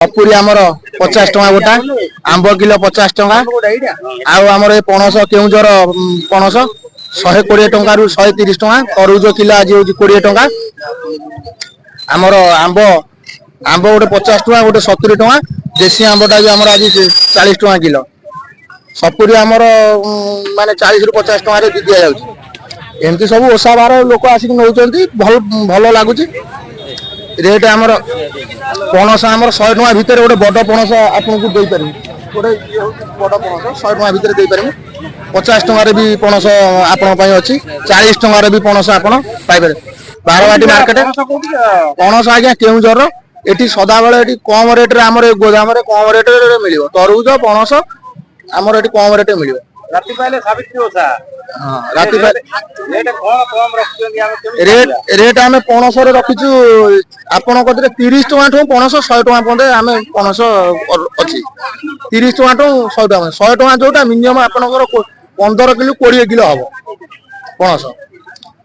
सपुरी आमर 50 टका गोटा आंब किलो 50 टका आमर ये पणस केउझर पणस 120 टका रु 130 टका तरबुज किलो आज हूँ 20 टका आमर आंब आंब गोटे 50 टका गोटे 70 टका देशी आंबटा भी आमर आज 40 टका किलो सपुरी आमर माने 40 रु 50 टका रे दिया जाउची एमती सब ओसा बार लोक आसिक नउचंती भल भल लागुची रेट आमर पणस आमर 100 टका भितर गोटे बड़ पणस आपको दे पारि गोटे बड़ पणस 100 टका भितर दे पारि 50 टका भी पणस आपण अच्छी 40 टका भी पणस आपण पाइबे बारवाटी मार्केट पणस आज्ञा केउझर एटी सदा बेले एटी कम रेट रे आमर गोदाम रे कम रेट रे मिलियो तरबुज पणस आमर एटी कम रेट मिलियो राति पाइले सावित्री ओसा हां राति पाइले रेट कम रखुछन हम रेट रेट आमे पणस रे रखिछु आपण कदरे 30 टका ठो पणस 100 टका पन्दे आमे पणस अछि 30 टका ठो 100 टका जोटा मिनिमम आपनकर 15 किलो 20 किलो हबो पणस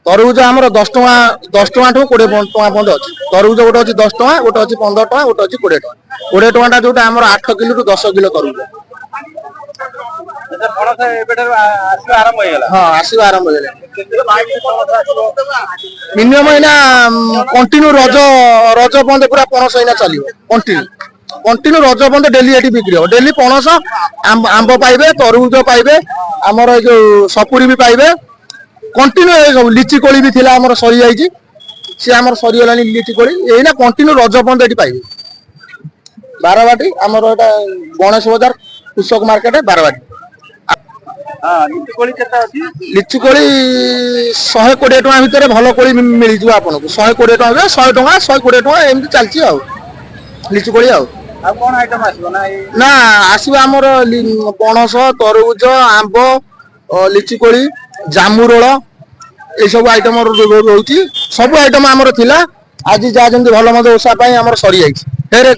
तरबुज हमर 10 टका ठो 20 टका पन्दे अछि तरबुज गोटे अछि 10 टका गोटे अछि 15 टका गोटे अछि 20 टका 20 टका जोटा हमर 8 किलो रु 10 किलो तरबुज पणस एबेटर आसी आरंभ हो गेला हां आसी आरंभ हो गेला मिनिमम इना कंटिन्यू रज बंद पूरा पणस इना चलियो कंटिन्यू रज बंद डेली एटी बिक्री हो डेली पणस आंब पाइबे तरबुज पाइबे हमर जो सपुरी भी पाइबे कंटिन्यू ए सब लिची कोली भी थिला हमर सरी जाईची से हमर सरी गेलानी लिची कोली एना कंटिन्यू रज बंद एटी पाइबे बारवाटी हमर एटा गणेश बाजार कृषक मार्केट बारवाटी हां लिची कोली केता अछि लिची कोली 120 टका भितर भलो कोली मिली जु आपनको 120 टका 100 टका 120 टका एमती चलची आ लिची कोली आ कोन आइटम आसीबो ना आसीबो हमर पणस तरबुज आंब लिची कोली जामुरोळ ए सब आइटम रहउची सब आइटम हमर थिला आज जा जंती भलो मद ओसा पई हमर सरी जाईची फेर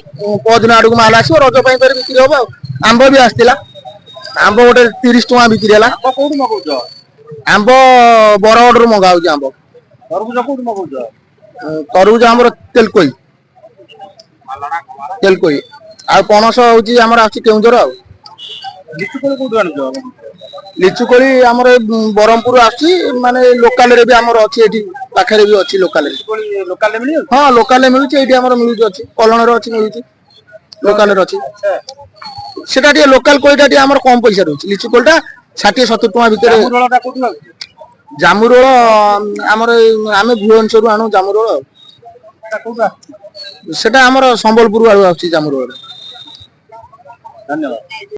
पदिन आडू माल आसीबो रज पई फेर बिक्री होबो आंब भी आस्तिला आंब गोटे 30 टका बिक्री हला आंब कोड मगौछ आंब बरगड रु मंगा होची आंब तरबुज कोड मगौछ तरबुज हमर तेलकोई आ पणस होची हमर आसी केउझर आ लिची कोली कोड आनछ लिचु कोली हमर बरहमपुर आसी माने लोकल रे भी हमर अछि एठी पाखरे भी अछि लोकल रे कोली लोकल रे मिलियो हां लोकल रे मिलुची एठी हमर मिलुची अछि कलण रे अछि मिलुची लोकल रे अछि सेटा टी लोकल कोइटा टी हमर कम पैसा रहउची लिचु कोलटा 60 70 टका भितर जामुरोळटा कोड लागछ जामुरोळ हमर आमे भुवनेश्वर रु आनु जामुरोळ कोड सेटा हमर संबलपुर आछि जामुरोळ धन्यवाद।